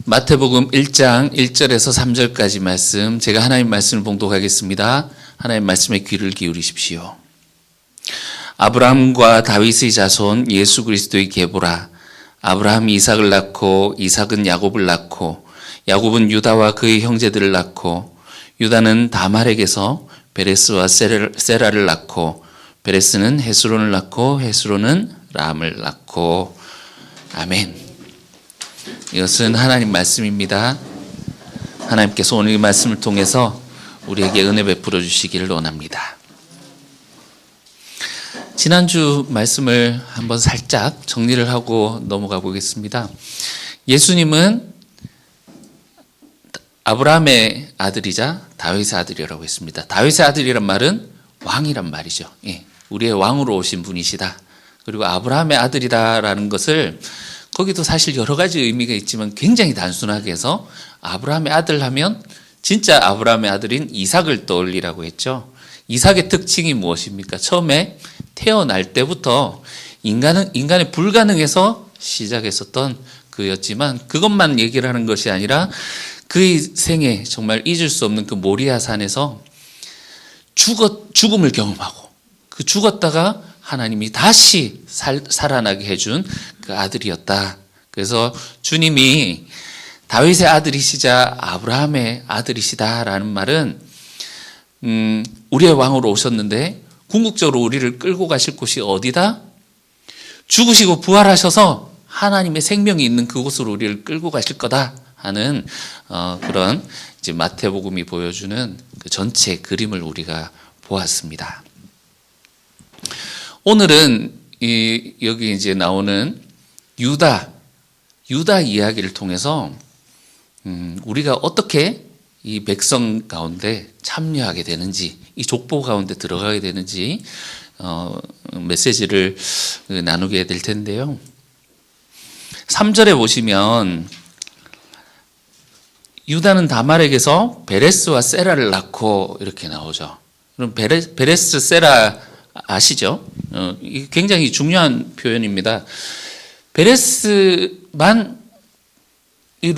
마태복음 1장 1절에서 3절까지 말씀, 제가 하나님 말씀을 봉독하겠습니다. 하나님 말씀에 귀를 기울이십시오. 아브라함과 다윗의 자손 예수 그리스도의 계보라. 아브라함이 이삭을 낳고 이삭은 야곱을 낳고 야곱은 유다와 그의 형제들을 낳고 유다는 다말에게서 베레스와 세라를 낳고 베레스는 헤스론을 낳고 헤스론은 람을 낳고. 아멘. 이것은 하나님 말씀입니다. 하나님께서 오늘 이 말씀을 통해서 우리에게 은혜 베풀어 주시기를 원합니다. 지난주 말씀을 한번 살짝 정리를 하고 넘어가 보겠습니다. 예수님은 아브라함의 아들이자 다윗의 아들이라고 했습니다. 다윗의 아들이란 말은 왕이란 말이죠. 우리의 왕으로 오신 분이시다. 그리고 아브라함의 아들이다라는 것을 거기도 사실 여러 가지 의미가 있지만 굉장히 단순하게 해서 아브라함의 아들 하면 진짜 아브라함의 아들인 이삭을 떠올리라고 했죠. 이삭의 특징이 무엇입니까? 처음에 태어날 때부터 인간의 불가능해서 시작했었던 그였지만 그것만 얘기를 하는 것이 아니라 그의 생에 정말 잊을 수 없는 그 모리아 산에서 죽음을 경험하고 그 죽었다가 하나님이 다시 살아나게 해준 그 아들이었다. 그래서 주님이 다윗의 아들이시자 아브라함의 아들이시다라는 말은 우리의 왕으로 오셨는데 궁극적으로 우리를 끌고 가실 곳이 어디다? 죽으시고 부활하셔서 하나님의 생명이 있는 그곳으로 우리를 끌고 가실 거다 하는 그런 이제 마태복음이 보여주는 그 전체 그림을 우리가 보았습니다. 오늘은 여기 이제 나오는 유다 이야기를 통해서 우리가 어떻게 이 백성 가운데 참여하게 되는지, 이 족보 가운데 들어가게 되는지 메시지를 나누게 될 텐데요. 3절에 보시면 유다는 다말에게서 베레스와 세라를 낳고 이렇게 나오죠. 그럼 베레스, 세라 아시죠? 이게 굉장히 중요한 표현입니다. 베레스만 이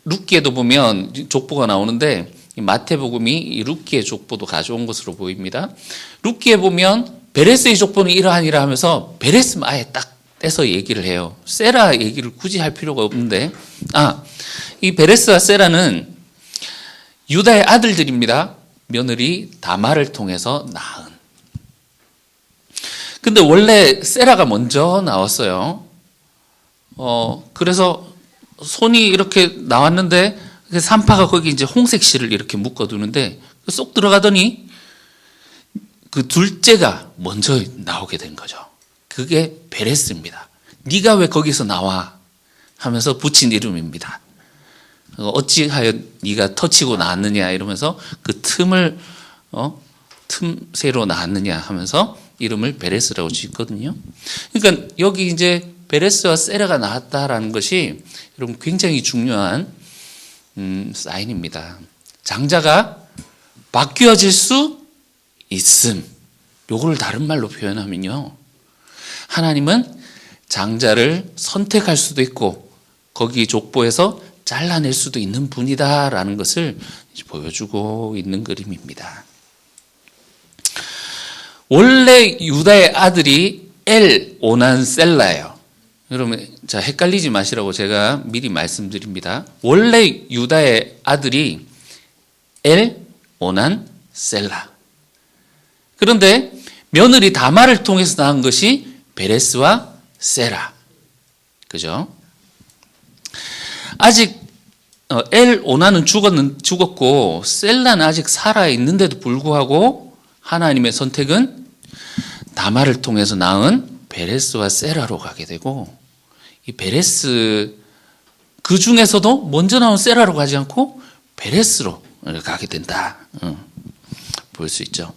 룻기에도 보면 족보가 나오는데 이 마태복음이 이 룻기의 족보도 가져온 것으로 보입니다. 룻기에 보면 베레스의 족보는 이러하니라 하면서 베레스만 아예 딱 떼서 얘기를 해요. 세라 얘기를 굳이 할 필요가 없는데 이 베레스와 세라는 유다의 아들들입니다. 며느리 다말을 통해서 낳은. 근데 원래 세라가 먼저 나왔어요. 그래서 손이 이렇게 나왔는데 산파가 거기 이제 홍색 실을 이렇게 묶어두는데 쏙 들어가더니 그 둘째가 먼저 나오게 된 거죠. 그게 베레스입니다. 네가 왜 거기서 나와? 하면서 붙인 이름입니다. 어찌하여 네가 터치고 나왔느냐 이러면서 그 틈새로 나왔느냐 하면서 이름을 베레스라고 짓거든요. 그러니까 여기 이제 베레스와 세라가 나왔다라는 것이 여러분 굉장히 중요한 사인입니다. 장자가 바뀌어질 수 있음. 요걸 다른 말로 표현하면요. 하나님은 장자를 선택할 수도 있고 거기 족보에서 잘라낼 수도 있는 분이다라는 것을 보여주고 있는 그림입니다. 원래 유다의 아들이 엘 오난 셀라예요. 여러분, 자, 헷갈리지 마시라고 제가 미리 말씀드립니다. 원래 유다의 아들이 엘 오난 셀라. 그런데 며느리 다말을 통해서 낳은 것이 베레스와 세라. 그죠? 아직 엘 오난은 죽었고 셀라는 아직 살아 있는데도 불구하고 하나님의 선택은 다말을 통해서 낳은 베레스와 세라로 가게 되고 이 베레스 그 중에서도 먼저 나온 세라로 가지 않고 베레스로 가게 된다. 볼 수 있죠.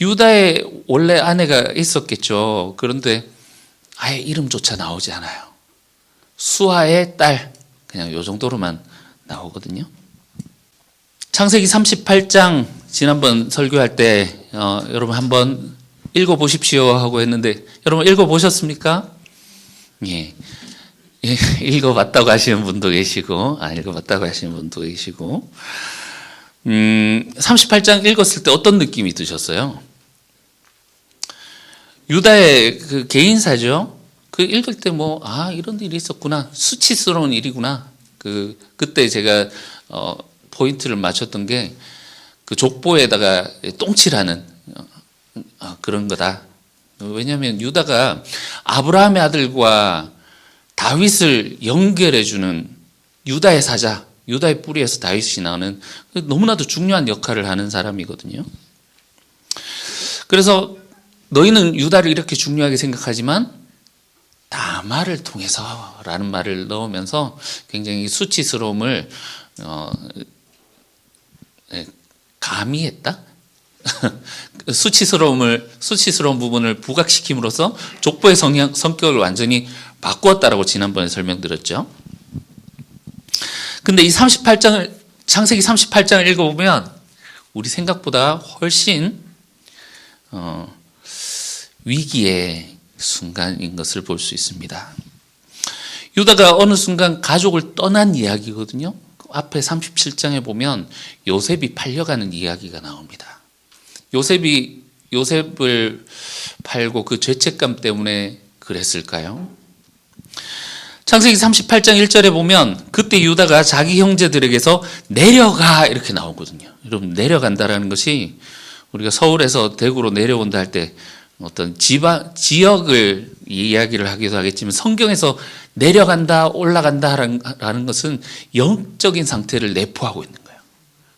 유다의 원래 아내가 있었겠죠. 그런데 아예 이름조차 나오지 않아요. 수아의 딸 그냥 요 정도로만 나오거든요. 창세기 38장 지난번 설교할 때 여러분 한번 읽어보십시오 하고 했는데 여러분 읽어보셨습니까? 예. 읽어봤다고 하시는 분도 계시고, 안 읽어봤다고 하시는 분도 계시고, 38장 읽었을 때 어떤 느낌이 드셨어요? 유다의 그 개인사죠. 그 읽을 때 이런 일이 있었구나. 수치스러운 일이구나. 그때 제가, 포인트를 맞췄던 게, 그 족보에다가 똥칠하는, 그런 거다. 왜냐하면 유다가 아브라함의 아들과 다윗을 연결해주는 유다의 사자, 유다의 뿌리에서 다윗이 나오는 너무나도 중요한 역할을 하는 사람이거든요. 그래서 너희는 유다를 이렇게 중요하게 생각하지만 다말을 통해서라는 말을 넣으면서 굉장히 수치스러움을 가미했다? 수치스러운 부분을 부각시킴으로써 족보의 성격을 완전히 바꾸었다라고 지난번에 설명드렸죠. 근데 이 창세기 38장을 읽어보면 우리 생각보다 훨씬 위기의 순간인 것을 볼 수 있습니다. 유다가 어느 순간 가족을 떠난 이야기거든요. 앞에 37장에 보면 요셉이 팔려가는 이야기가 나옵니다. 요셉을 팔고 그 죄책감 때문에 그랬을까요? 창세기 38장 1절에 보면 그때 유다가 자기 형제들에게서 내려가 이렇게 나오거든요. 여러분, 내려간다라는 것이 우리가 서울에서 대구로 내려온다 할 때 어떤 지역을 이야기를 하기도 하겠지만 성경에서 내려간다, 올라간다라는 것은 영적인 상태를 내포하고 있는 거예요.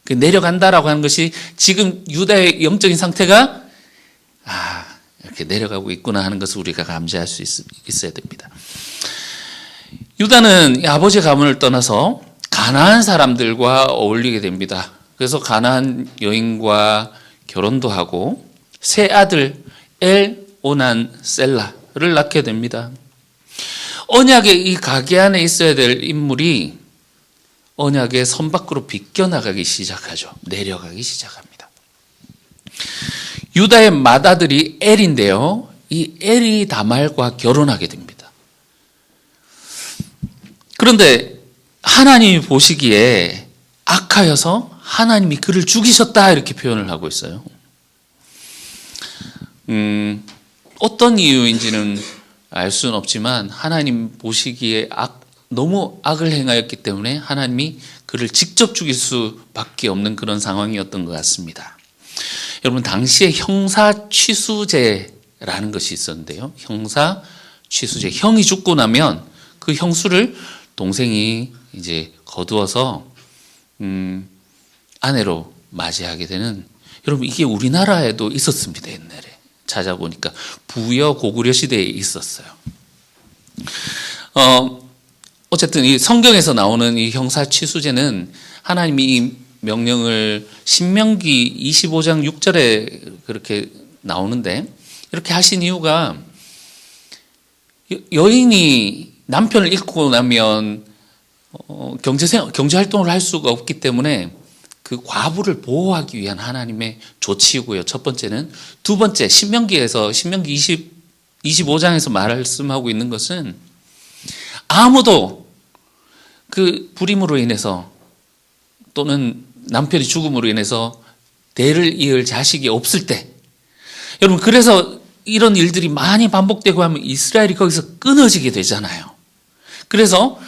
그 내려간다라고 하는 것이 지금 유다의 영적인 상태가 이렇게 내려가고 있구나 하는 것을 우리가 감지할 수 있어야 됩니다. 유다는 아버지의 가문을 떠나서 가나안 사람들과 어울리게 됩니다. 그래서 가나안 여인과 결혼도 하고 세 아들 엘, 오난, 셀라를 낳게 됩니다. 언약의 이 가게 안에 있어야 될 인물이 언약의 선 밖으로 비껴나가기 시작하죠. 내려가기 시작합니다. 유다의 맏아들이 엘인데요. 이 엘이 다말과 결혼하게 됩니다. 그런데 하나님이 보시기에 악하여서 하나님이 그를 죽이셨다 이렇게 표현을 하고 있어요. 어떤 이유인지는 알 수는 없지만 하나님 보시기에 너무 악을 행하였기 때문에 하나님이 그를 직접 죽일 수밖에 없는 그런 상황이었던 것 같습니다. 여러분, 당시에 형사취수제라는 것이 있었는데요. 형사취수제, 형이 죽고 나면 그 형수를 동생이 이제 거두어서 아내로 맞이하게 되는, 여러분, 이게 우리나라에도 있었습니다. 옛날에 찾아보니까 부여 고구려 시대에 있었어요. 어쨌든 이 성경에서 나오는 이 형사취수제는 하나님이 이 명령을 신명기 25장 6절에 그렇게 나오는데, 이렇게 하신 이유가 여인이 남편을 잃고 나면 경제 활동을 할 수가 없기 때문에 그 과부를 보호하기 위한 하나님의 조치이고요. 첫 번째는. 두 번째, 신명기 25장에서 말씀하고 있는 것은 아무도 그 불임으로 인해서 또는 남편이 죽음으로 인해서 대를 이을 자식이 없을 때, 여러분, 그래서 이런 일들이 많이 반복되고 하면 이스라엘이 거기서 끊어지게 되잖아요. 그래서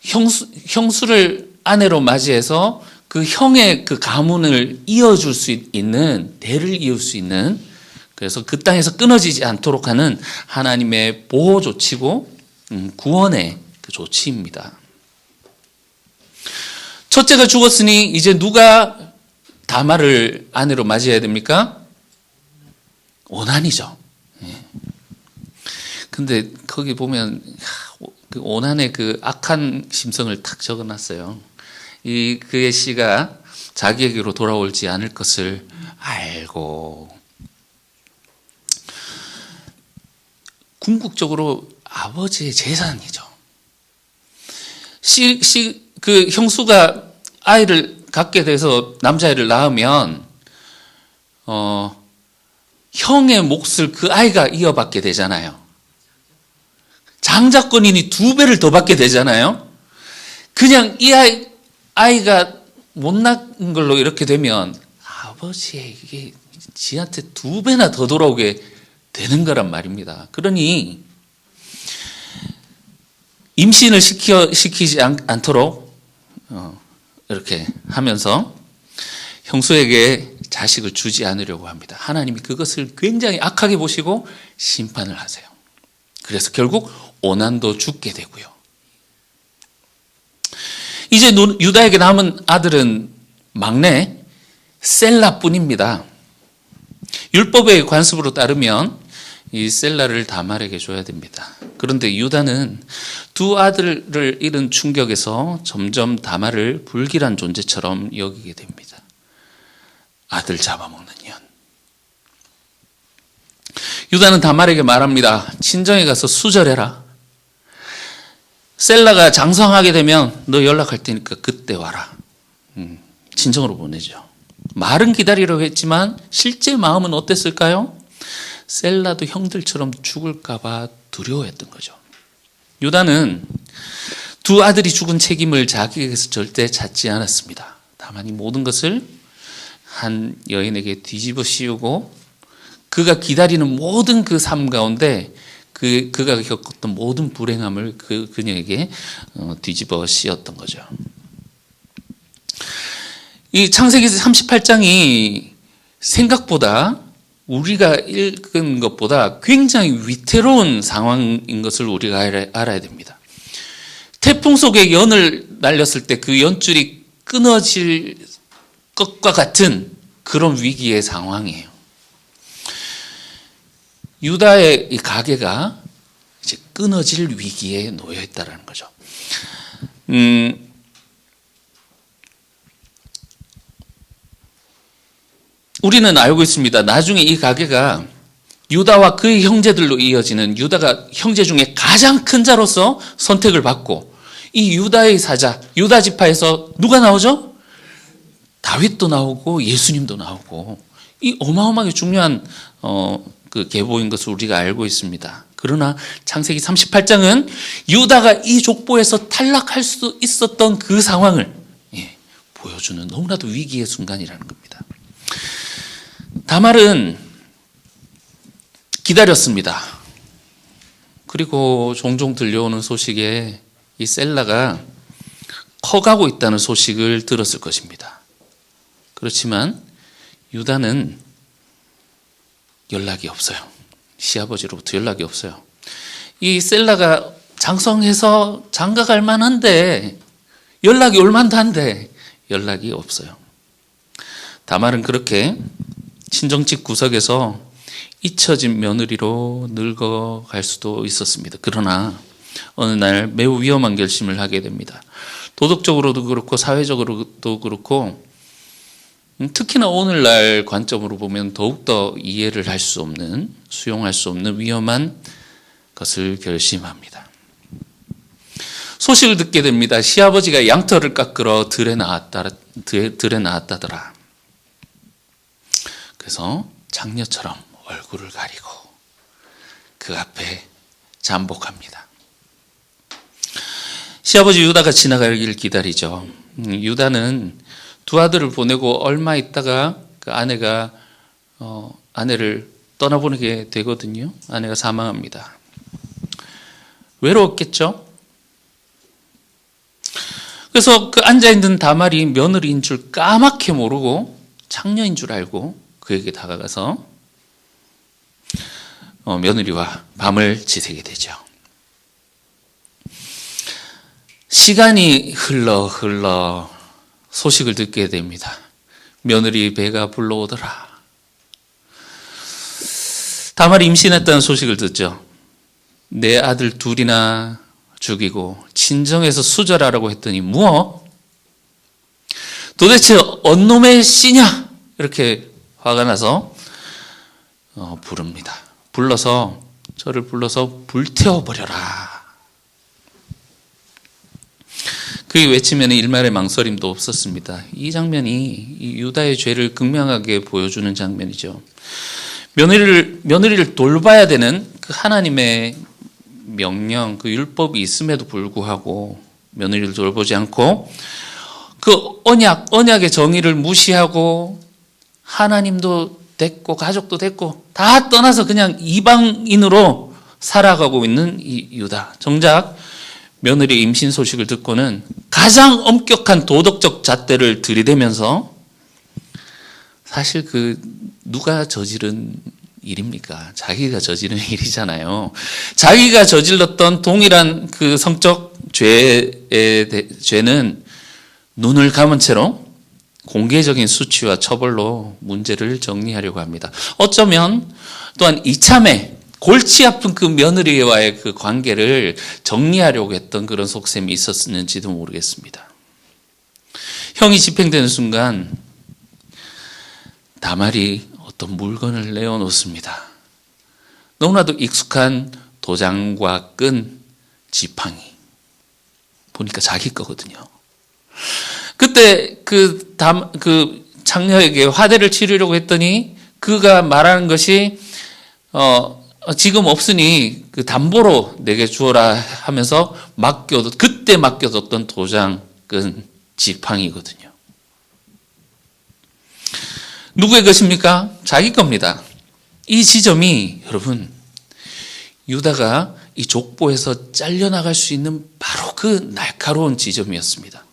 형수를 아내로 맞이해서 그 형의 그 가문을 이어줄 수 있는, 대를 이을 수 있는, 그래서 그 땅에서 끊어지지 않도록 하는 하나님의 보호 조치고 구원의 그 조치입니다. 첫째가 죽었으니 이제 누가 다말을 아내로 맞이해야 됩니까? 오난이죠. 근데 거기 보면 그 오난의 그 악한 심성을 탁 적어놨어요. 그의 씨가 자기에게로 돌아올지 않을 것을 알고, 궁극적으로 아버지의 재산이죠. 그 형수가 아이를 갖게 돼서 남자아이를 낳으면 형의 몫을 그 아이가 이어받게 되잖아요. 장자권이니 2배를 더 받게 되잖아요. 그냥 이 아이가 못 낳은 걸로 이렇게 되면 아버지의 이게 지한테 2배나 더 돌아오게 되는 거란 말입니다. 그러니 임신을 시키지 않도록 이렇게 하면서 형수에게 자식을 주지 않으려고 합니다. 하나님이 그것을 굉장히 악하게 보시고 심판을 하세요. 그래서 결국 오난도 죽게 되고요. 이제 유다에게 남은 아들은 막내 셀라뿐입니다. 율법의 관습으로 따르면 이 셀라를 다말에게 줘야 됩니다. 그런데 유다는 2 아들을 잃은 충격에서 점점 다말을 불길한 존재처럼 여기게 됩니다. 아들 잡아먹는 년. 유다는 다말에게 말합니다. 친정에 가서 수절해라. 셀라가 장성하게 되면 너 연락할 테니까 그때 와라. 친정으로 보내죠. 말은 기다리려고 했지만 실제 마음은 어땠을까요? 셀라도 형들처럼 죽을까 봐 두려워했던 거죠. 유다는 2 아들이 죽은 책임을 자기에게서 절대 찾지 않았습니다. 다만 이 모든 것을 한 여인에게 뒤집어 씌우고 그가 기다리는 모든 그 삶 가운데 그가 겪었던 모든 불행함을 그녀에게 뒤집어 씌웠던 거죠. 이 창세기 38장이 생각보다 우리가 읽은 것보다 굉장히 위태로운 상황인 것을 우리가 알아야 됩니다. 태풍 속에 연을 날렸을 때 그 연줄이 끊어질 것과 같은 그런 위기의 상황이에요. 유다의 이 가게가 이제 끊어질 위기에 놓여 있다는 거죠. 우리는 알고 있습니다. 나중에 이 가게가 유다와 그의 형제들로 이어지는 유다가 형제 중에 가장 큰 자로서 선택을 받고 이 유다의 사자, 유다 지파에서 누가 나오죠? 다윗도 나오고 예수님도 나오고 이 어마어마하게 중요한 그 계보인 것을 우리가 알고 있습니다. 그러나 창세기 38장은 유다가 이 족보에서 탈락할 수 있었던 그 상황을 보여주는 너무나도 위기의 순간이라는 겁니다. 다말은 기다렸습니다. 그리고 종종 들려오는 소식에 이 셀라가 커가고 있다는 소식을 들었을 것입니다. 그렇지만 유다는 연락이 없어요. 시아버지로부터 연락이 없어요. 이 셀라가 장성해서 장가갈 만한데 연락이 올 만한데 연락이 없어요. 다말은 그렇게 친정집 구석에서 잊혀진 며느리로 늙어갈 수도 있었습니다. 그러나 어느 날 매우 위험한 결심을 하게 됩니다. 도덕적으로도 그렇고 사회적으로도 그렇고 특히나 오늘날 관점으로 보면 더욱더 이해를 할 수 없는, 수용할 수 없는 위험한 것을 결심합니다. 소식을 듣게 됩니다. 시아버지가 양털을 깎으러 들에 나왔다더라. 그래서 장녀처럼 얼굴을 가리고 그 앞에 잠복합니다. 시아버지 유다가 지나가길 기다리죠. 유다는 2 아들을 보내고 얼마 있다가 그 아내를 떠나보내게 되거든요. 아내가 사망합니다. 외로웠겠죠? 그래서 그 앉아있는 다말이 며느리인 줄 까맣게 모르고 창녀인 줄 알고 그에게 다가가서 며느리와 밤을 지새게 되죠. 시간이 흘러 소식을 듣게 됩니다. 며느리 배가 불러오더라. 다말이 임신했다는 소식을 듣죠. 내 아들 2이나 죽이고 친정에서 수절하라고 했더니 무엇? 도대체 언 놈의 씨냐? 이렇게 화가 나서 부릅니다. 저를 불러서 불태워버려라. 그의 외침에는 일말의 망설임도 없었습니다. 이 장면이 유다의 죄를 극명하게 보여주는 장면이죠. 며느리를 돌봐야 되는 그 하나님의 명령, 그 율법이 있음에도 불구하고 며느리를 돌보지 않고 그 언약의 정의를 무시하고 하나님도 됐고 가족도 됐고 다 떠나서 그냥 이방인으로 살아가고 있는 이 유다. 정작 며느리 임신 소식을 듣고는 가장 엄격한 도덕적 잣대를 들이대면서 사실 누가 저지른 일입니까? 자기가 저지른 일이잖아요. 자기가 저질렀던 동일한 그 성적 죄는 눈을 감은 채로 공개적인 수치와 처벌로 문제를 정리하려고 합니다. 어쩌면 또한 이참에 골치 아픈 그 며느리와의 그 관계를 정리하려고 했던 그런 속셈이 있었는지도 모르겠습니다. 형이 집행되는 순간 다말이 어떤 물건을 내어놓습니다. 너무나도 익숙한 도장과 끈, 지팡이. 보니까 자기 거거든요. 그때 그 창녀에게 화대를 치르려고 했더니 그가 말하는 것이 지금 없으니 그 담보로 내게 주어라 하면서 그때 맡겨뒀던 도장, 끈, 지팡이거든요. 누구의 것입니까? 자기 겁니다. 이 지점이 여러분 유다가 이 족보에서 잘려나갈 수 있는 바로 그 날카로운 지점이었습니다.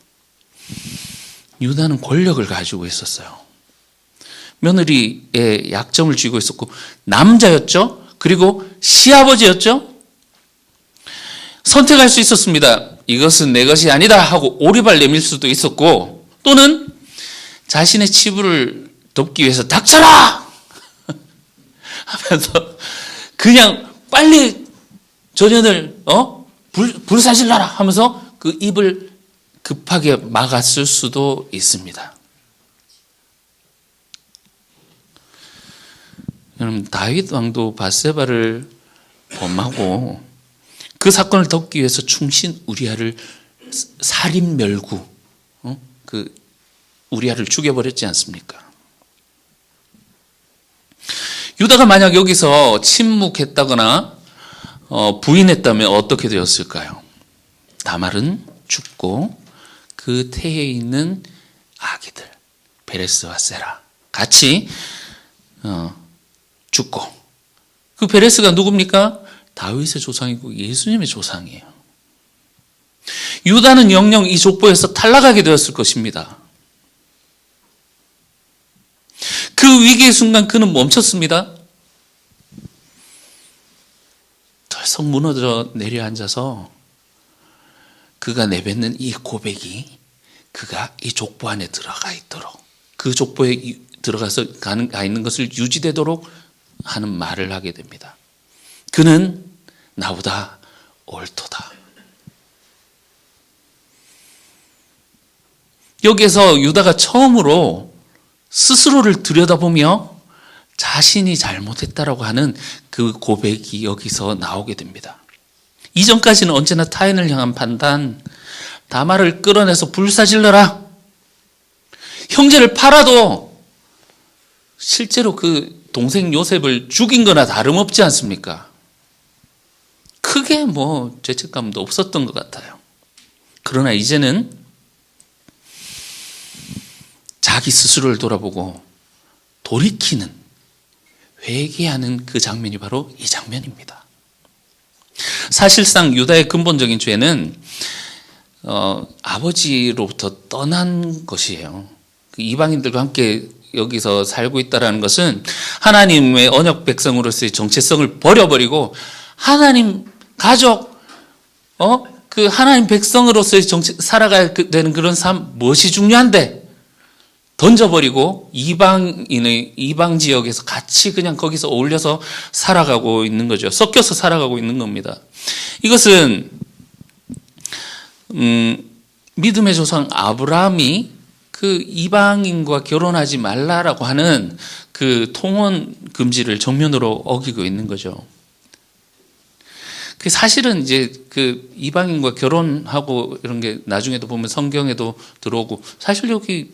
유다는 권력을 가지고 있었어요. 며느리의 약점을 쥐고 있었고 남자였죠. 그리고 시아버지였죠. 선택할 수 있었습니다. 이것은 내 것이 아니다 하고 오리발 내밀 수도 있었고 또는 자신의 치부를 덮기 위해서 닥쳐라 하면서 그냥 빨리 전현을 불사질러라 하면서 그 입을 급하게 막았을 수도 있습니다. 여러분 다윗 왕도 밧세바를 범하고 그 사건을 덮기 위해서 충신 우리아를 살인 멸구 그 우리아를 죽여버렸지 않습니까? 유다가 만약 여기서 침묵했다거나 부인했다면 어떻게 되었을까요? 다말은 죽고 그 태에 있는 아기들 베레스와 세라 같이 죽고 그 베레스가 누굽니까? 다윗의 조상이고 예수님의 조상이에요. 유다는 영영 이 족보에서 탈락하게 되었을 것입니다. 그 위기의 순간 그는 멈췄습니다. 덜썩 무너져 내려앉아서 그가 내뱉는 이 고백이 그가 이 족보 안에 들어가 있도록 그 족보에 들어가서 가 있는 것을 유지되도록 하는 말을 하게 됩니다. 그는 나보다 옳도다. 여기에서 유다가 처음으로 스스로를 들여다보며 자신이 잘못했다라고 하는 그 고백이 여기서 나오게 됩니다. 이전까지는 언제나 타인을 향한 판단, 다말을 끌어내서 불사질러라. 형제를 팔아도 실제로 그 동생 요셉을 죽인 거나 다름없지 않습니까? 크게 죄책감도 없었던 것 같아요. 그러나 이제는 자기 스스로를 돌아보고 돌이키는, 회개하는 그 장면이 바로 이 장면입니다. 사실상 유다의 근본적인 죄는 아버지로부터 떠난 것이에요. 이방인들과 함께 여기서 살고 있다는 것은 하나님의 언약 백성으로서의 정체성을 버려버리고 하나님 가족, 그 하나님 백성으로서의 살아가야 되는 그런 삶, 무엇이 중요한데 던져버리고 이방 지역에서 같이 그냥 거기서 어울려서 살아가고 있는 거죠. 섞여서 살아가고 있는 겁니다. 이것은 믿음의 조상 아브라함이 그 이방인과 결혼하지 말라라고 하는 그 통혼 금지를 정면으로 어기고 있는 거죠. 그 사실은 이제 그 이방인과 결혼하고 이런 게 나중에도 보면 성경에도 들어오고 사실 여기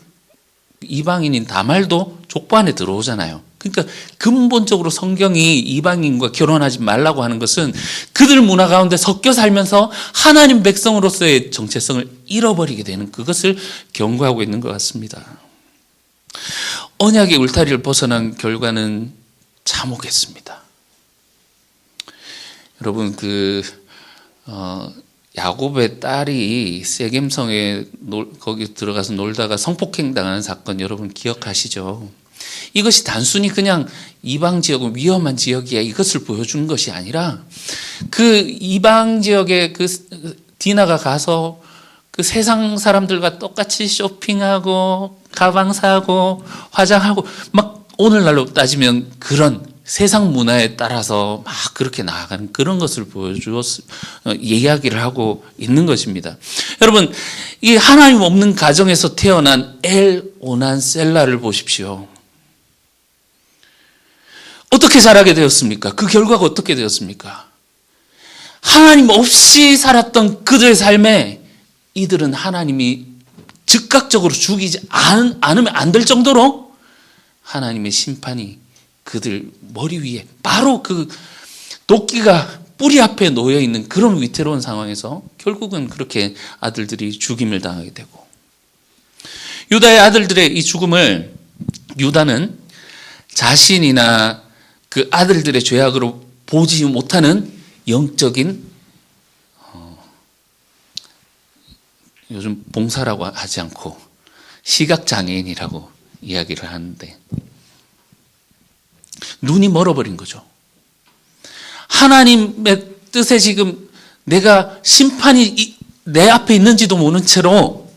이방인인 다말도 족보 안에 들어오잖아요. 그러니까 근본적으로 성경이 이방인과 결혼하지 말라고 하는 것은 그들 문화 가운데 섞여 살면서 하나님 백성으로서의 정체성을 잃어버리게 되는 그것을 경고하고 있는 것 같습니다. 언약의 울타리를 벗어난 결과는 참혹했습니다. 여러분, 야곱의 딸이 세겜성에 거기 들어가서 놀다가 성폭행 당하는 사건 여러분 기억하시죠? 이것이 단순히 그냥 이방 지역은 위험한 지역이야 이것을 보여주는 것이 아니라 그 이방 지역에 그 디나가 가서 그 세상 사람들과 똑같이 쇼핑하고 가방 사고 화장하고 막 오늘날로 따지면 그런 세상 문화에 따라서 막 그렇게 나아가는 그런 것을 보여주었 이야기를 하고 있는 것입니다. 여러분, 이 하나님 없는 가정에서 태어난 엘 오난 셀라를 보십시오. 어떻게 자라게 되었습니까? 그 결과가 어떻게 되었습니까? 하나님 없이 살았던 그들의 삶에 이들은 하나님이 즉각적으로 죽이지 않으면 안 될 정도로 하나님의 심판이 그들 머리 위에 바로 그 도끼가 뿌리 앞에 놓여 있는 그런 위태로운 상황에서 결국은 그렇게 아들들이 죽임을 당하게 되고, 유다의 아들들의 이 죽음을 유다는 자신이나 그 아들들의 죄악으로 보지 못하는 영적인 요즘 봉사라고 하지 않고 시각장애인이라고 이야기를 하는데, 눈이 멀어버린 거죠. 하나님의 뜻에 지금 내가 심판이 내 앞에 있는지도 모르는 채로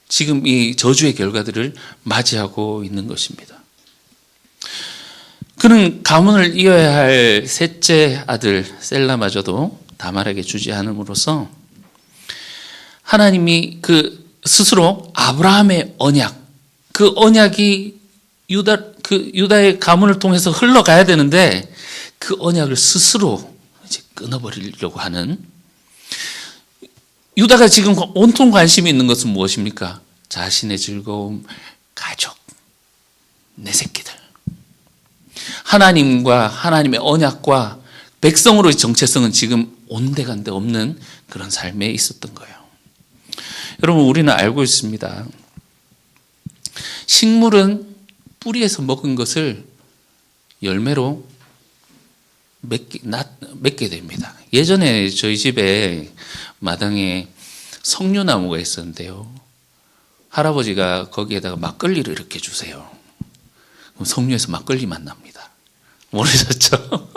지금 이 저주의 결과들을 맞이하고 있는 것입니다. 그는 가문을 이어야 할 셋째 아들 셀라마저도 다말에게 주지 않음으로써 하나님이 그 스스로 아브라함의 언약, 그 언약이 유다의 가문을 통해서 흘러가야 되는데 그 언약을 스스로 이제 끊어버리려고 하는, 유다가 지금 온통 관심이 있는 것은 무엇입니까? 자신의 즐거움, 가족, 내 새끼들. 하나님과 하나님의 언약과 백성으로의 정체성은 지금 온데간데 없는 그런 삶에 있었던 거예요. 여러분, 우리는 알고 있습니다. 식물은 뿌리에서 먹은 것을 열매로 맺게 됩니다. 예전에 저희 집에 마당에 석류나무가 있었는데요. 할아버지가 거기에다가 막걸리를 이렇게 주세요. 그럼 석류에서 막걸리 맛 납니다. 모르셨죠?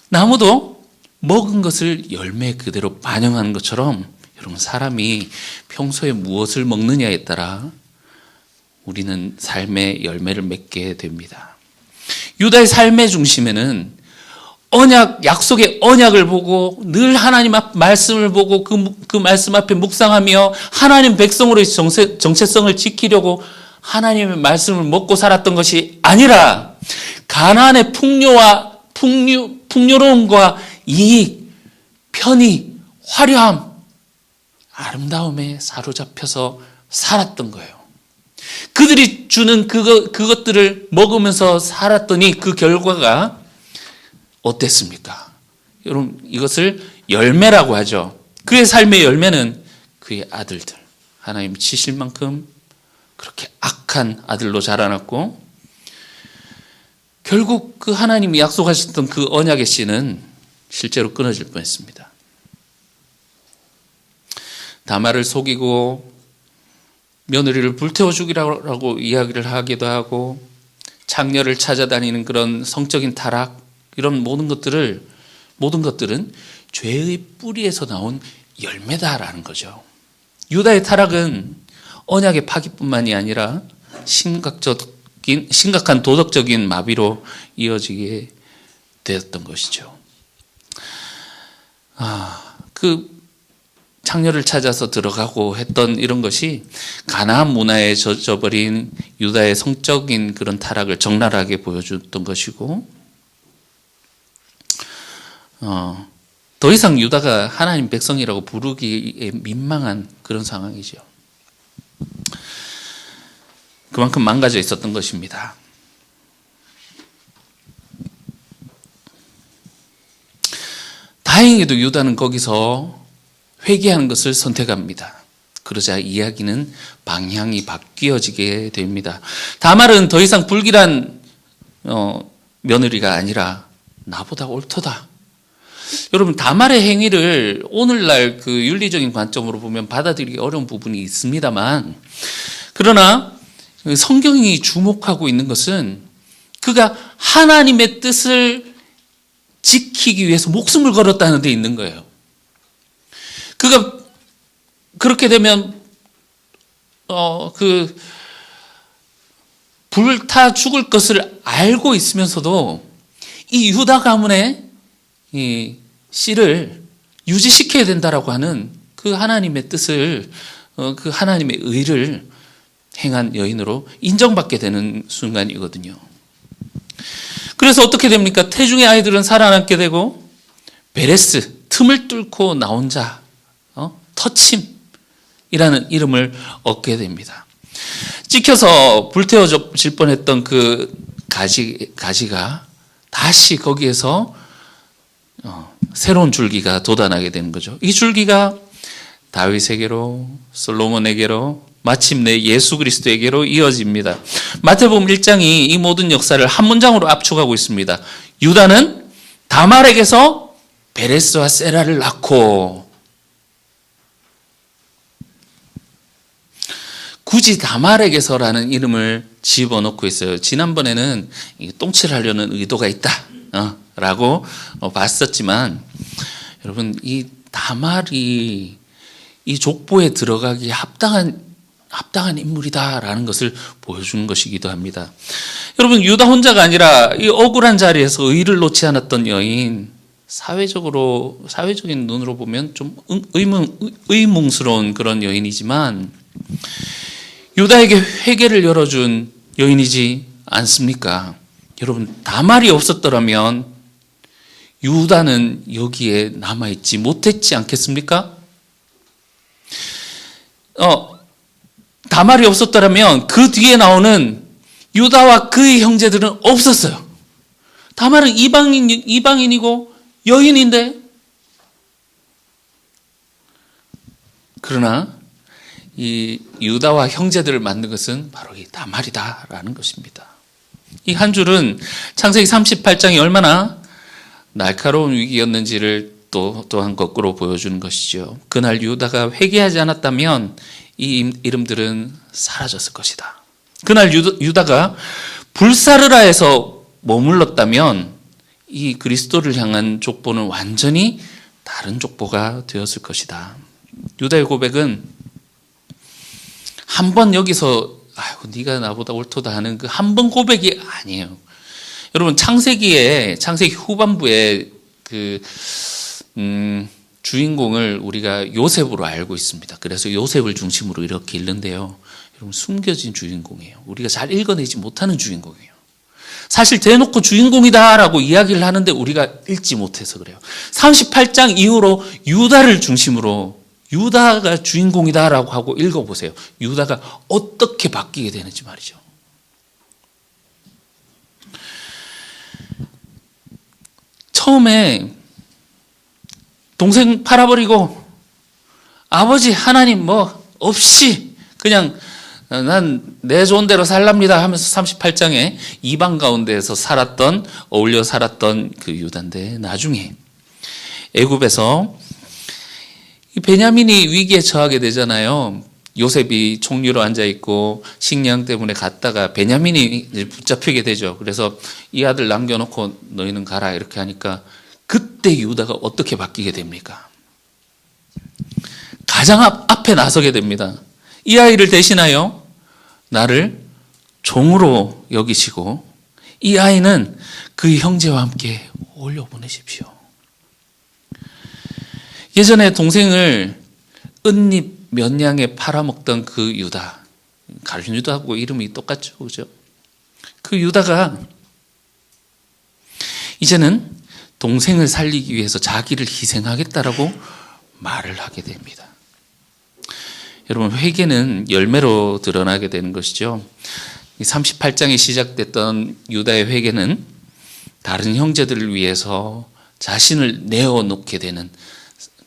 나무도 먹은 것을 열매 그대로 반영하는 것처럼 여러분, 사람이 평소에 무엇을 먹느냐에 따라 우리는 삶의 열매를 맺게 됩니다. 유다의 삶의 중심에는 언약, 약속의 언약을 보고 늘 하나님 앞 말씀을 보고 그 말씀 앞에 묵상하며 하나님 백성으로의 정체성을 지키려고 하나님의 말씀을 먹고 살았던 것이 아니라 가나안의 풍요로움과 이익, 편의, 화려함, 아름다움에 사로잡혀서 살았던 거예요. 그들이 주는 그것들을 먹으면서 살았더니 그 결과가 어땠습니까? 여러분, 이것을 열매라고 하죠. 그의 삶의 열매는 그의 아들들, 하나님 치실 만큼 그렇게 악한 아들로 자라났고, 결국 그 하나님이 약속하셨던 그 언약의 씨는 실제로 끊어질 뻔했습니다. 다말을 속이고 며느리를 불태워 죽이라고 이야기를 하기도 하고, 창녀를 찾아다니는 그런 성적인 타락, 이런 모든 것들은 죄의 뿌리에서 나온 열매다라는 거죠. 유다의 타락은 언약의 파기뿐만이 아니라 심각한 도덕적인 마비로 이어지게 되었던 것이죠. 그 창녀를 찾아서 들어가고 했던 이런 것이 가나안 문화에 젖어버린 유다의 성적인 그런 타락을 적나라하게 보여줬던 것이고, 더 이상 유다가 하나님 백성이라고 부르기에 민망한 그런 상황이죠. 그만큼 망가져 있었던 것입니다. 다행히도 유다는 거기서 회개하는 것을 선택합니다. 그러자 이야기는 방향이 바뀌어지게 됩니다. 다말은 더 이상 불길한 며느리가 아니라 나보다 옳도다. 여러분, 다말의 행위를 오늘날 그 윤리적인 관점으로 보면 받아들이기 어려운 부분이 있습니다만, 그러나 성경이 주목하고 있는 것은 그가 하나님의 뜻을 지키기 위해서 목숨을 걸었다는 데 있는 거예요. 그가 그렇게 되면 불타 죽을 것을 알고 있으면서도 이 유다 가문의 이 씨를 유지시켜야 된다라고 하는 그 하나님의 뜻을, 그 하나님의 의를 행한 여인으로 인정받게 되는 순간이거든요. 그래서 어떻게 됩니까? 태중의 아이들은 살아남게 되고, 베레스, 틈을 뚫고 나온 자, 터침이라는 이름을 얻게 됩니다. 찍혀서 불태워질 뻔했던 그 가지가 다시 거기에서 새로운 줄기가 돋아나게 되는 거죠. 이 줄기가 다윗에게로, 솔로몬에게로, 마침내 예수 그리스도에게로 이어집니다. 마태복음 1장이 이 모든 역사를 한 문장으로 압축하고 있습니다. 유다는 다말에게서 베레스와 세라를 낳고, 굳이 다말에게서라는 이름을 집어넣고 있어요. 지난번에는 똥칠하려는 의도가 있다 라고 봤었지만, 여러분, 이 다말이 이 족보에 들어가기에 합당한 인물이다라는 것을 보여주는 것이기도 합니다. 여러분, 유다 혼자가 아니라 이 억울한 자리에서 의를 놓지 않았던 여인, 사회적인 눈으로 보면 좀 의문스러운 그런 여인이지만 유다에게 회개를 열어준 여인이지 않습니까? 여러분, 다말이 없었더라면 유다는 여기에 남아있지 못했지 않겠습니까? 다말이 없었더라면 그 뒤에 나오는 유다와 그의 형제들은 없었어요. 다말은 이방인이고 여인인데, 그러나 이 유다와 형제들을 만든 것은 바로 이 다말이다라는 것입니다. 이 한 줄은 창세기 38장이 얼마나 날카로운 위기였는지를 또한 거꾸로 보여주는 것이죠. 그날 유다가 회개하지 않았다면 이 이름들은 사라졌을 것이다. 그날 유다가 불사르라에서 머물렀다면 이 그리스도를 향한 족보는 완전히 다른 족보가 되었을 것이다. 유다의 고백은 한 번 여기서 아이고 네가 나보다 옳도다 하는 그 한 번 고백이 아니에요. 여러분, 창세기 후반부에 그 주인공을 우리가 요셉으로 알고 있습니다. 그래서 요셉을 중심으로 이렇게 읽는데요. 여러분, 숨겨진 주인공이에요. 우리가 잘 읽어내지 못하는 주인공이에요. 사실 대놓고 주인공이다라고 이야기를 하는데 우리가 읽지 못해서 그래요. 38장 이후로 유다를 중심으로 유다가 주인공이다라고 하고 읽어보세요. 유다가 어떻게 바뀌게 되는지 말이죠. 처음에 동생 팔아버리고 아버지 하나님 없이 그냥 난 내 좋은 대로 살랍니다 하면서 38장에 이방 가운데에서 어울려 살았던 그 유다인데, 나중에 애굽에서 베냐민이 위기에 처하게 되잖아요. 요셉이 총리로 앉아있고 식량 때문에 갔다가 베냐민이 붙잡히게 되죠. 그래서 이 아들 남겨놓고 너희는 가라 이렇게 하니까 그때 유다가 어떻게 바뀌게 됩니까? 가장 앞에 나서게 됩니다. 이 아이를 대신하여 나를 종으로 여기시고 이 아이는 그 형제와 함께 올려보내십시오. 예전에 동생을 은잎 몇 양에 팔아먹던 그 유다, 가룟 유다하고 이름이 똑같죠, 그죠? 그 유다가 이제는 동생을 살리기 위해서 자기를 희생하겠다라고 말을 하게 됩니다. 여러분, 회개는 열매로 드러나게 되는 것이죠. 38장에 시작됐던 유다의 회개는 다른 형제들을 위해서 자신을 내어놓게 되는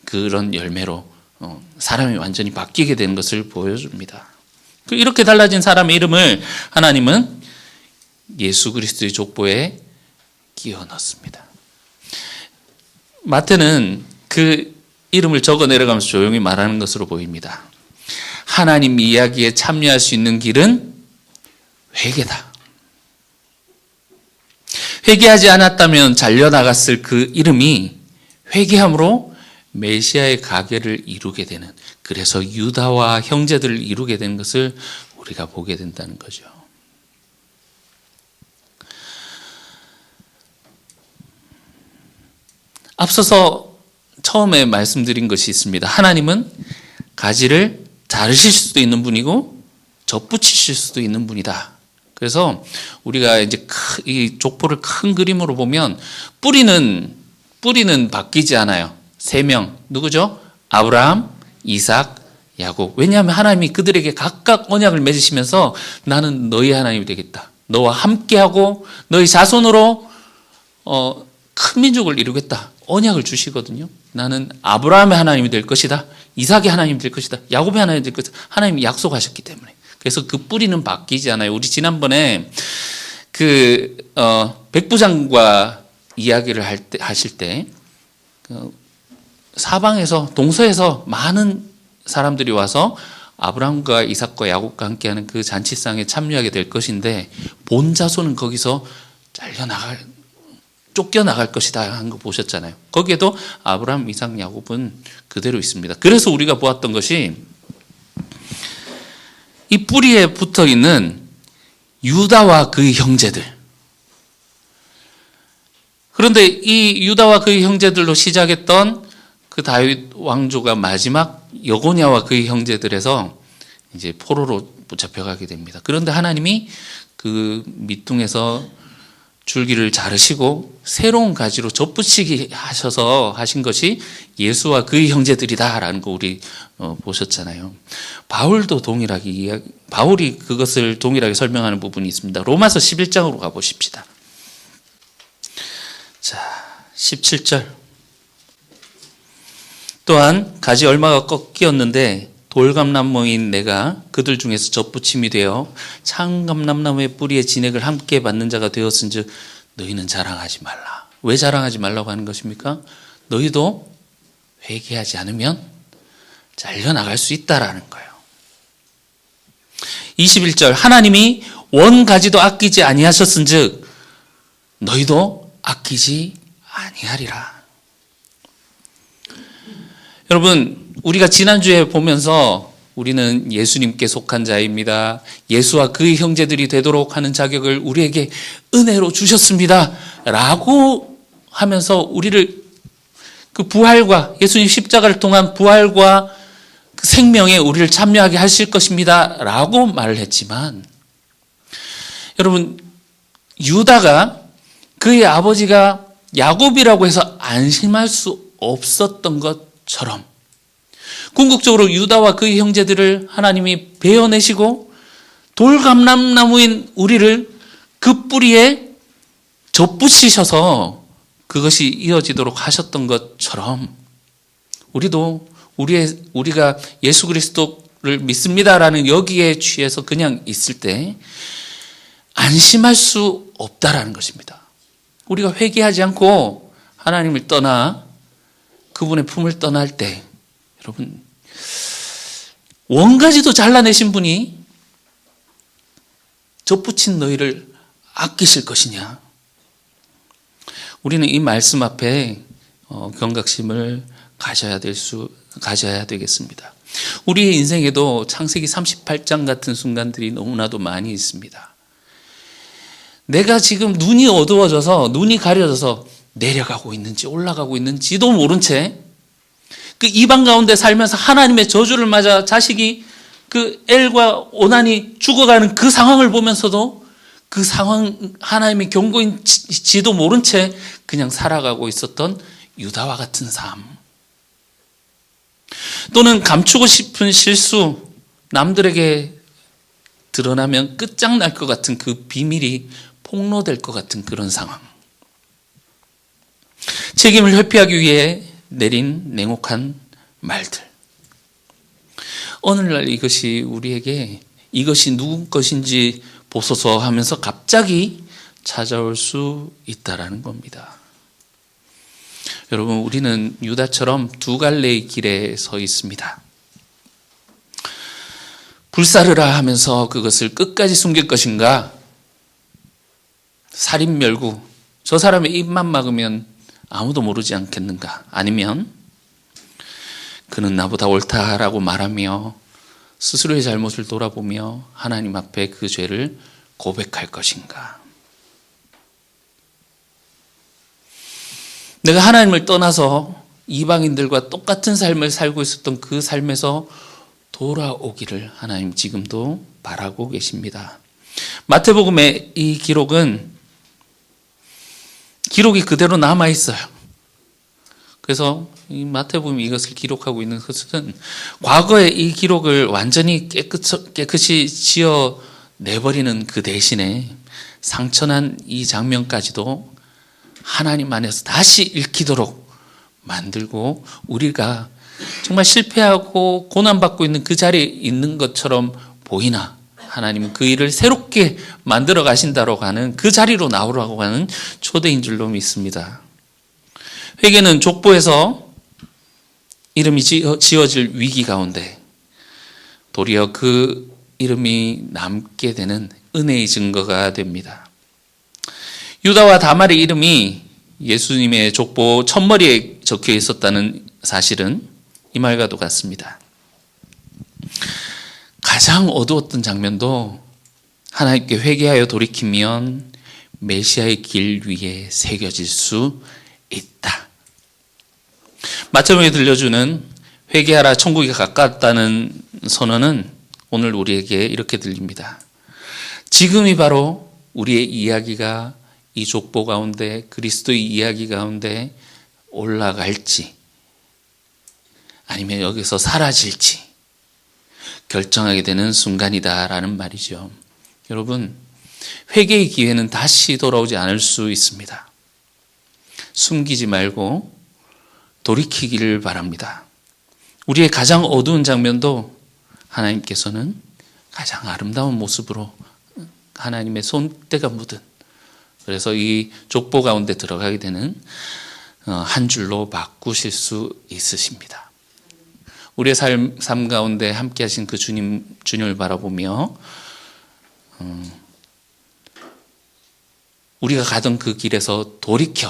그런 열매로 사람이 완전히 바뀌게 되는 것을 보여줍니다. 이렇게 달라진 사람의 이름을 하나님은 예수 그리스도의 족보에 끼워 넣습니다. 마태는 그 이름을 적어 내려가면서 조용히 말하는 것으로 보입니다. 하나님 이야기에 참여할 수 있는 길은 회개다. 회개하지 않았다면 잘려나갔을 그 이름이 회개함으로 메시아의 가계를 이루게 되는, 그래서 유다와 형제들을 이루게 되는 것을 우리가 보게 된다는 거죠. 앞서서 처음에 말씀드린 것이 있습니다. 하나님은 가지를 자르실 수도 있는 분이고 접붙이실 수도 있는 분이다. 그래서 우리가 이제 이 족보를 큰 그림으로 보면 뿌리는 바뀌지 않아요. 3명 누구죠? 아브라함, 이삭, 야곱. 왜냐하면 하나님이 그들에게 각각 언약을 맺으시면서 나는 너희 하나님이 되겠다. 너와 함께하고 너희 자손으로 큰 민족을 이루겠다. 언약을 주시거든요. 나는 아브라함의 하나님이 될 것이다. 이삭의 하나님이 될 것이다. 야곱의 하나님이 될 것이다. 하나님이 약속하셨기 때문에. 그래서 그 뿌리는 바뀌지 않아요. 우리 지난번에 백부장과 이야기를 하실 때 사방에서 동서에서 많은 사람들이 와서 아브라함과 이삭과 야곱과 함께하는 그 잔치상에 참여하게 될 것인데 본 자손은 거기서 쫓겨나갈 것이다 하는 거 보셨잖아요. 거기에도 아브라함, 이삭, 야곱은 그대로 있습니다. 그래서 우리가 보았던 것이 이 뿌리에 붙어 있는 유다와 그의 형제들. 그런데 이 유다와 그의 형제들로 시작했던 그 다윗 왕조가 마지막 여고냐와 그의 형제들에서 이제 포로로 붙잡혀가게 됩니다. 그런데 하나님이 그 밑둥에서 줄기를 자르시고 새로운 가지로 접붙이게 하셔서 하신 것이 예수와 그의 형제들이다라는 거 우리 보셨잖아요. 바울도 바울이 그것을 동일하게 설명하는 부분이 있습니다. 로마서 11장으로 가보십시다. 자, 17절. 또한 가지 얼마가 꺾이었는데 돌감람모인 내가 그들 중에서 접붙임이 되어 참감람나무의 뿌리의 진액을 함께 받는 자가 되었은즉 너희는 자랑하지 말라. 왜 자랑하지 말라고 하는 것입니까? 너희도 회개하지 않으면 잘려나갈 수 있다라는 거예요. 21절. 하나님이 원가지도 아끼지 아니하셨은즉 너희도 아끼지 아니하리라. 여러분, 우리가 지난주에 보면서 우리는 예수님께 속한 자입니다. 예수와 그의 형제들이 되도록 하는 자격을 우리에게 은혜로 주셨습니다. 라고 하면서 우리를 그 부활과 예수님 십자가를 통한 부활과 그 생명에 우리를 참여하게 하실 것입니다. 라고 말을 했지만 여러분, 유다가 그의 아버지가 야곱이라고 해서 안심할 수 없었던 것처럼 궁극적으로 유다와 그의 형제들을 하나님이 베어내시고 돌감람나무인 우리를 그 뿌리에 접붙이셔서 그것이 이어지도록 하셨던 것처럼 우리도 우리가 예수 그리스도를 믿습니다라는 여기에 취해서 그냥 있을 때 안심할 수 없다라는 것입니다. 우리가 회개하지 않고 하나님을 떠나 그분의 품을 떠날 때 여러분, 원가지도 잘라내신 분이 접붙인 너희를 아끼실 것이냐? 우리는 이 말씀 앞에 경각심을 가져야 되겠습니다. 우리의 인생에도 창세기 38장 같은 순간들이 너무나도 많이 있습니다. 내가 지금 눈이 어두워져서 눈이 가려져서 내려가고 있는지 올라가고 있는지도 모른 채 그 이방 가운데 살면서 하나님의 저주를 맞아 자식이 그 엘과 오난이 죽어가는 그 상황을 보면서도 그 상황 하나님의 경고인지도 모른 채 그냥 살아가고 있었던 유다와 같은 삶, 또는 감추고 싶은 실수, 남들에게 드러나면 끝장날 것 같은 그 비밀이 폭로될 것 같은 그런 상황. 책임을 회피하기 위해 내린 냉혹한 말들. 오늘날 이것이 우리에게 이것이 누구 것인지 보소서 하면서 갑자기 찾아올 수 있다라는 겁니다. 여러분, 우리는 유다처럼 두 갈래의 길에 서 있습니다. 불사르라 하면서 그것을 끝까지 숨길 것인가? 살인멸구, 저 사람의 입만 막으면 아무도 모르지 않겠는가? 아니면 그는 나보다 옳다라고 말하며 스스로의 잘못을 돌아보며 하나님 앞에 그 죄를 고백할 것인가? 내가 하나님을 떠나서 이방인들과 똑같은 삶을 살고 있었던 그 삶에서 돌아오기를 하나님 지금도 바라고 계십니다. 마태복음의 이 기록이 그대로 남아있어요. 그래서 이 마태복음이 이것을 기록하고 있는 것은 과거의 이 기록을 완전히 깨끗이 지어내버리는 그 대신에 상처난 이 장면까지도 하나님 안에서 다시 읽히도록 만들고 우리가 정말 실패하고 고난받고 있는 그 자리에 있는 것처럼 보이나 하나님은 그 일을 새롭게 만들어 가신다고 하는 그 자리로 나오라고 하는 초대인 줄로 믿습니다. 회개는 족보에서 이름이 지어질 위기 가운데 도리어 그 이름이 남게 되는 은혜의 증거가 됩니다. 유다와 다말의 이름이 예수님의 족보 첫머리에 적혀 있었다는 사실은 이 말과도 같습니다. 가장 어두웠던 장면도 하나님께 회개하여 돌이키면 메시아의 길 위에 새겨질 수 있다. 마태복음에 들려주는 회개하라 천국이 가깝다는 선언은 오늘 우리에게 이렇게 들립니다. 지금이 바로 우리의 이야기가 이 족보 가운데 그리스도의 이야기 가운데 올라갈지 아니면 여기서 사라질지 결정하게 되는 순간이다라는 말이죠. 여러분, 회개의 기회는 다시 돌아오지 않을 수 있습니다. 숨기지 말고 돌이키기를 바랍니다. 우리의 가장 어두운 장면도 하나님께서는 가장 아름다운 모습으로 하나님의 손때가 묻은, 그래서 이 족보 가운데 들어가게 되는 한 줄로 바꾸실 수 있으십니다. 우리의 삶 가운데 함께 하신 그 주님을 바라보며 우리가 가던 그 길에서 돌이켜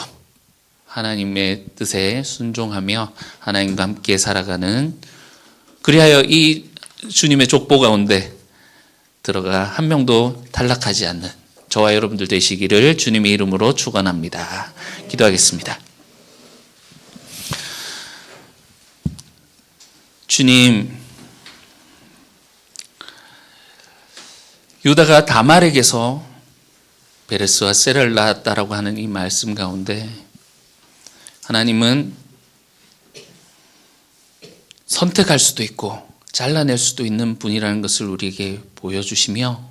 하나님의 뜻에 순종하며 하나님과 함께 살아가는, 그리하여 이 주님의 족보 가운데 들어가 한 명도 탈락하지 않는 저와 여러분들 되시기를 주님의 이름으로 축원합니다. 기도하겠습니다. 주님, 유다가 다말에게서 베레스와 세라를 낳았다라고 하는 이 말씀 가운데 하나님은 선택할 수도 있고 잘라낼 수도 있는 분이라는 것을 우리에게 보여주시며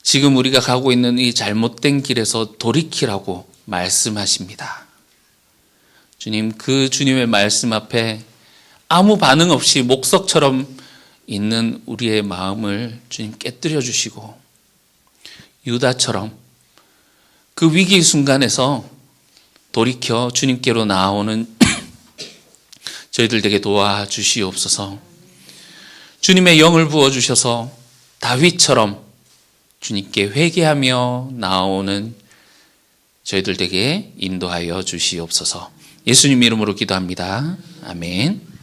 지금 우리가 가고 있는 이 잘못된 길에서 돌이키라고 말씀하십니다. 주님, 그 주님의 말씀 앞에 아무 반응 없이 목석처럼 있는 우리의 마음을 주님 깨뜨려 주시고 유다처럼 그 위기 순간에서 돌이켜 주님께로 나아오는 저희들 되게 도와주시옵소서. 주님의 영을 부어주셔서 다윗처럼 주님께 회개하며 나아오는 저희들 되게 인도하여 주시옵소서. 예수님 이름으로 기도합니다. 아멘.